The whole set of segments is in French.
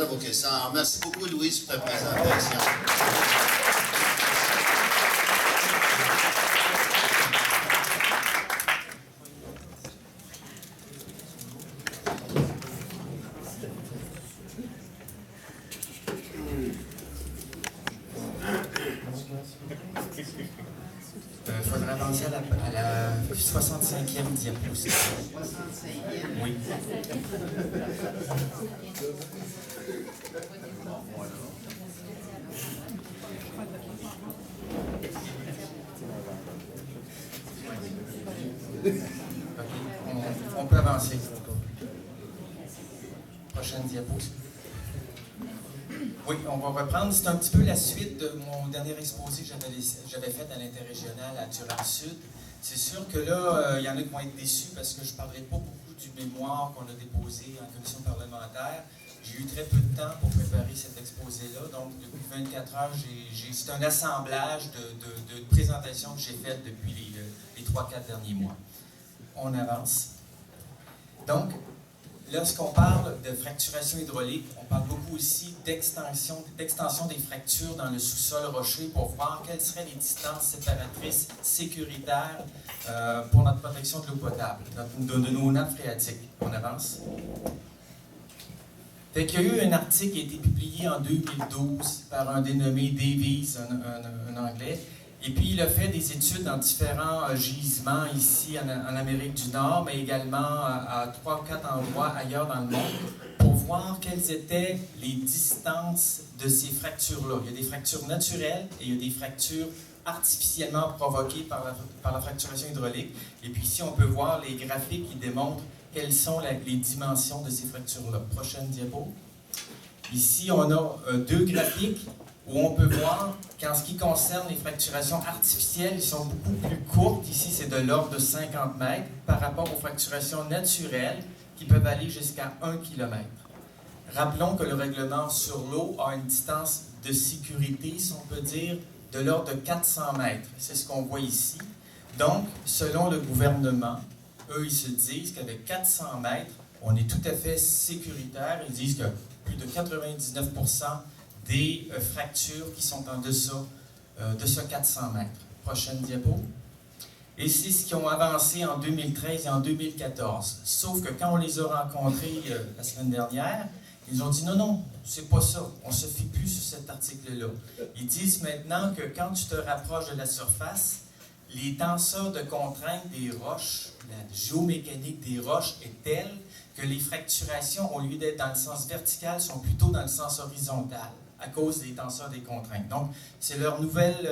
provoquer ça. Alors, merci beaucoup, Louise, pour ta présentation. Il faudrait avancer à la 65e diapositive. 65e? Oui. On peut avancer. Prochaine diapositive. Oui, on va reprendre. C'est un petit peu la suite de mon dernier exposé que j'avais fait à l'interrégional à Durham-Sud. C'est sûr que là, il y en a qui vont être déçus parce que je ne parlerai pas beaucoup du mémoire qu'on a déposé en commission parlementaire. J'ai eu très peu de temps pour préparer cet exposé-là. Donc, depuis 24 heures, c'est un assemblage de présentations que j'ai faites depuis les 3-4 derniers mois. On avance. Donc, lorsqu'on parle de fracturation hydraulique, on parle beaucoup aussi d'extension des fractures dans le sous-sol rocheux pour voir quelles seraient les distances séparatrices sécuritaires pour notre protection de l'eau potable, de nos nappes phréatiques. On avance. Fait qu'il y a eu un article qui a été publié en 2012 par un dénommé Davies, un Anglais, et puis il a fait des études dans différents gisements ici en Amérique du Nord, mais également à 3 ou 4 endroits ailleurs dans le monde, pour voir quelles étaient les distances de ces fractures-là. Il y a des fractures naturelles et il y a des fractures artificiellement provoquées par la fracturation hydraulique. Et puis ici, on peut voir les graphiques qui démontrent quelles sont les dimensions de ces fractures-là. Prochaine diapo. Ici, on a deux graphiques où on peut voir qu'en ce qui concerne les fracturations artificielles, elles sont beaucoup plus courtes. Ici, c'est de l'ordre de 50 mètres par rapport aux fracturations naturelles qui peuvent aller jusqu'à 1 km. Rappelons que le règlement sur l'eau a une distance de sécurité, si on peut dire, de l'ordre de 400 mètres. C'est ce qu'on voit ici. Donc, selon le gouvernement, eux, ils se disent qu'avec 400 mètres, on est tout à fait sécuritaire. Ils disent que plus de 99% des fractures qui sont en deçà de ce 400 mètres. Prochaine diapo. Et c'est ce qu'ils ont avancé en 2013 et en 2014. Sauf que quand on les a rencontrés la semaine dernière, ils ont dit non, non, c'est pas ça. On se fie plus sur cet article-là. Ils disent maintenant que quand tu te rapproches de la surface, les tenseurs de contrainte des roches, la géomécanique des roches est telle que les fracturations, au lieu d'être dans le sens vertical, sont plutôt dans le sens horizontal, à cause des tenseurs des contraintes. Donc, c'est leur nouvelle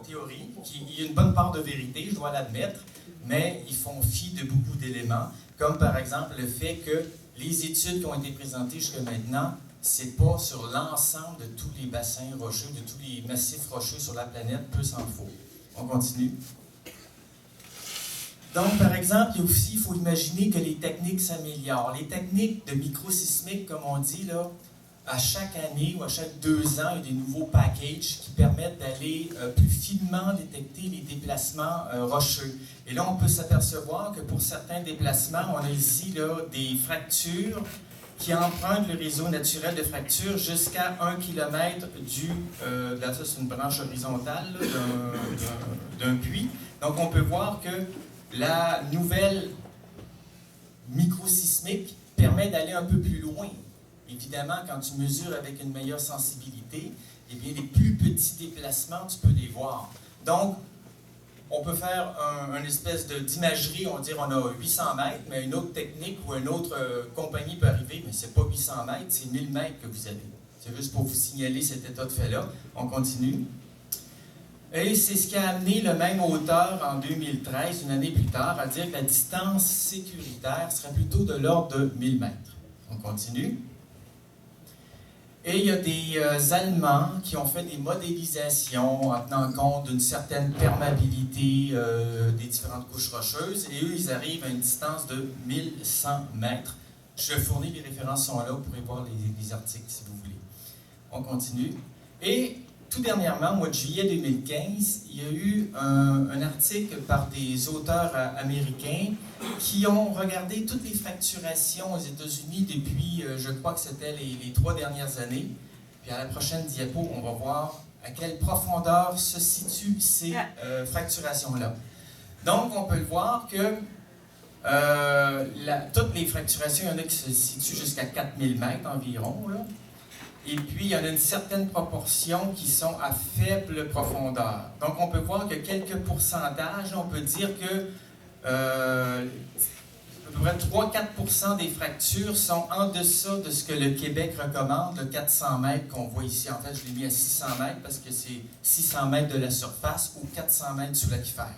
théorie, il y a une bonne part de vérité, je dois l'admettre, mais ils font fi de beaucoup d'éléments, comme par exemple le fait que les études qui ont été présentées jusqu'à maintenant, c'est pas sur l'ensemble de tous les bassins rocheux, de tous les massifs rocheux sur la planète, peu s'en faut. On continue. Donc, par exemple, il faut imaginer que les techniques s'améliorent. Les techniques de microsismique, comme on dit, là, à chaque année ou à chaque 2 ans, il y a des nouveaux packages qui permettent d'aller plus finement détecter les déplacements rocheux. Et là, on peut s'apercevoir que pour certains déplacements, on a ici là, des fractures qui empruntent le réseau naturel de fractures jusqu'à 1 km là, ça c'est une branche horizontale d'un puits. Donc, on peut voir que la nouvelle microsismique permet d'aller un peu plus loin. Évidemment, quand tu mesures avec une meilleure sensibilité, eh bien, les plus petits déplacements, tu peux les voir. Donc, on peut faire une espèce d'imagerie, on va dire on a 800 mètres, mais une autre technique ou une autre compagnie peut arriver, mais c'est pas 800 mètres, c'est 1000 mètres que vous avez. C'est juste pour vous signaler cet état de fait-là. On continue. Et c'est ce qui a amené le même auteur en 2013, une année plus tard, à dire que la distance sécuritaire serait plutôt de l'ordre de 1000 mètres. On continue. Et il y a des Allemands qui ont fait des modélisations en tenant compte d'une certaine perméabilité des différentes couches rocheuses. Et eux, ils arrivent à une distance de 1100 mètres. Je fournis les références sont là, vous pourrez voir les articles si vous voulez. On continue. Et tout dernièrement, au mois de juillet 2015, il y a eu un article par des auteurs américains qui ont regardé toutes les fracturations aux États-Unis depuis, je crois que c'était les 3 dernières années. Puis à la prochaine diapo, on va voir à quelle profondeur se situent ces fracturations-là. Donc, on peut le voir que toutes les fracturations, il y en a qui se situent jusqu'à 4000 mètres environ, là. Et puis, il y en a une certaine proportion qui sont à faible profondeur. Donc, on peut voir que quelques pourcentages, on peut dire que à peu près 3-4% des fractures sont en deçà de ce que le Québec recommande, le 400 mètres qu'on voit ici. En fait, je l'ai mis à 600 mètres parce que c'est 600 mètres de la surface ou 400 mètres sous l'aquifère.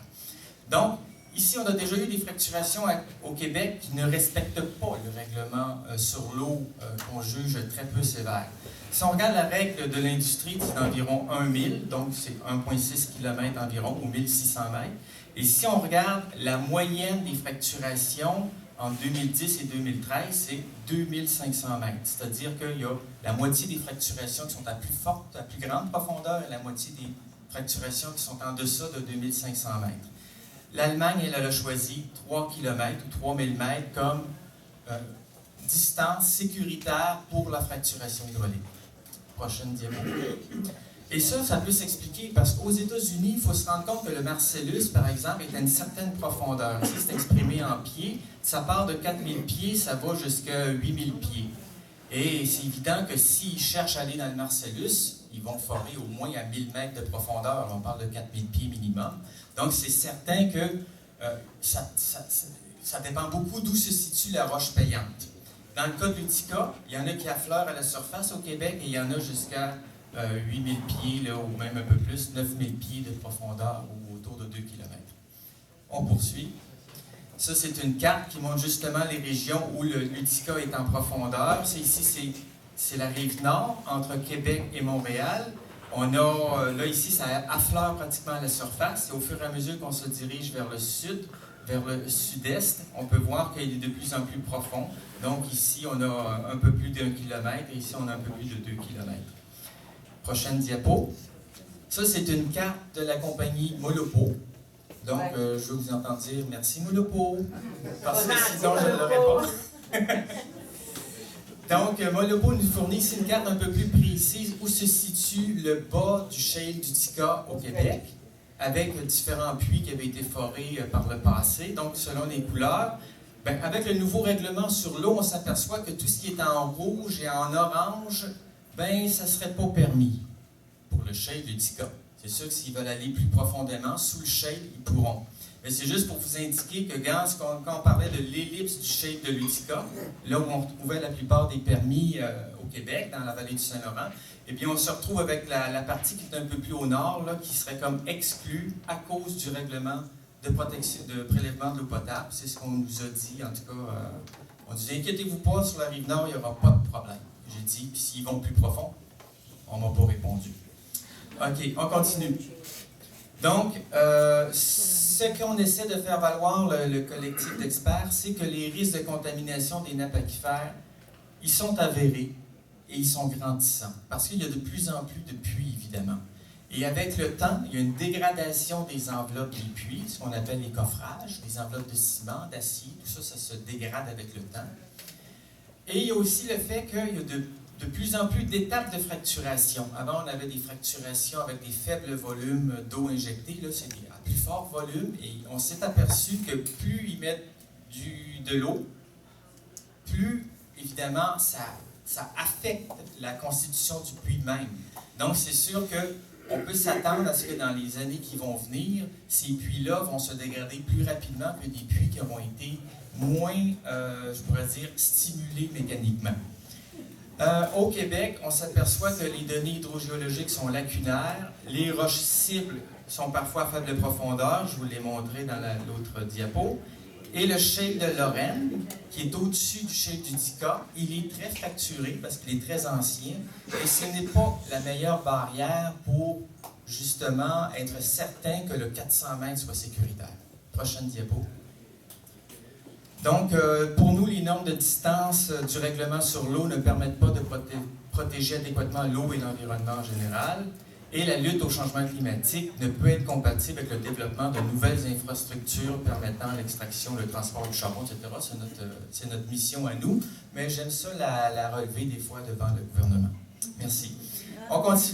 Donc, ici, on a déjà eu des fracturations au Québec qui ne respectent pas le règlement sur l'eau qu'on juge très peu sévère. Si on regarde la règle de l'industrie, c'est d'environ 1000, donc c'est 1,6 km environ, ou 1600 mètres. Et si on regarde la moyenne des fracturations en 2010 et 2013, c'est 2500 mètres. C'est-à-dire qu'il y a la moitié des fracturations qui sont à plus forte, à plus grande profondeur, et la moitié des fracturations qui sont en deçà de 2500 mètres. L'Allemagne, elle a choisi 3 km ou 3000 mètres comme distance sécuritaire pour la fracturation hydraulique. Prochaine diapo. Et ça peut s'expliquer parce qu'aux États-Unis, il faut se rendre compte que le Marcellus, par exemple, est à une certaine profondeur. Ici, c'est exprimé en pieds. Ça part de 4000 pieds, ça va jusqu'à 8000 pieds. Et c'est évident que s'ils cherchent à aller dans le Marcellus, ils vont forer au moins à 1000 mètres de profondeur. On parle de 4000 pieds minimum. Donc, c'est certain que ça dépend beaucoup d'où se situe la roche payante. Dans le cas de l'Utica, il y en a qui affleurent à la surface au Québec et il y en a jusqu'à 8000 pieds, là, ou même un peu plus, 9000 pieds de profondeur ou autour de 2 km. On poursuit. Ça, c'est une carte qui montre justement les régions où l'Utica est en profondeur. C'est la rive nord, entre Québec et Montréal. On a, là, ici, ça affleure pratiquement à la surface. Et au fur et à mesure qu'on se dirige vers le sud, vers le sud-est, on peut voir qu'il est de plus en plus profond. Donc ici, on a un peu plus d'1 km et ici, on a un peu plus de 2 km. Prochaine diapo. Ça, c'est une carte de la compagnie Molopo. Donc, je veux vous entendre dire merci Molopo, parce que sinon, je ne l'aurais pas. Donc, Molopo nous fournit ici une carte un peu plus précise où se situe le bas du shale d'Utica au Québec, avec différents puits qui avaient été forés par le passé. Donc, selon les couleurs, avec le nouveau règlement sur l'eau, on s'aperçoit que tout ce qui est en rouge et en orange, ça ne serait pas permis pour le shale d'Utica. C'est sûr que s'ils veulent aller plus profondément sous le shale, ils pourront. Mais c'est juste pour vous indiquer que quand on parlait de l'ellipse du shale de l'Utica, là où on retrouvait la plupart des permis au Québec, dans la vallée du Saint-Laurent, eh bien, on se retrouve avec la partie qui est un peu plus au nord, là, qui serait comme exclue à cause du règlement de prélèvement de l'eau potable. C'est ce qu'on nous a dit, en tout cas. On dit, inquiétez-vous pas, sur la rive nord, il n'y aura pas de problème. J'ai dit, puis s'ils vont plus profond, on m'a pas répondu. OK, on continue. Donc, ce qu'on essaie de faire valoir, le collectif d'experts, c'est que les risques de contamination des nappes aquifères, ils sont avérés et ils sont grandissants. Parce qu'il y a de plus en plus de puits, évidemment. Et avec le temps, il y a une dégradation des enveloppes des puits, ce qu'on appelle les coffrages, les enveloppes de ciment, d'acier, tout ça, ça se dégrade avec le temps. Et il y a aussi le fait qu'il y a de plus en plus d'étapes de fracturation. Avant, on avait des fracturations avec des faibles volumes d'eau injectée. Là, c'est à plus fort volume. Et on s'est aperçu que plus ils mettent de l'eau, plus, évidemment, ça affecte la constitution du puits même. Donc, c'est sûr qu'on peut s'attendre à ce que dans les années qui vont venir, ces puits-là vont se dégrader plus rapidement que des puits qui auront été moins, je pourrais dire, stimulés mécaniquement. Au Québec, on s'aperçoit que les données hydrogéologiques sont lacunaires. Les roches cibles sont parfois à faible profondeur, je vous l'ai montré dans l'autre diapo. Et le shale de Lorraine, qui est au-dessus du shale d'Utica, il est très fracturé parce qu'il est très ancien. Et ce n'est pas la meilleure barrière pour, justement, être certain que le 400 mètres soit sécuritaire. Prochaine diapo. Donc, pour nous, les normes de distance du règlement sur l'eau ne permettent pas de protéger adéquatement l'eau et l'environnement en général. Et la lutte au changement climatique ne peut être compatible avec le développement de nouvelles infrastructures permettant l'extraction, le transport du charbon, etc. C'est notre mission à nous, mais j'aime ça la relever des fois devant le gouvernement. Merci. On continue.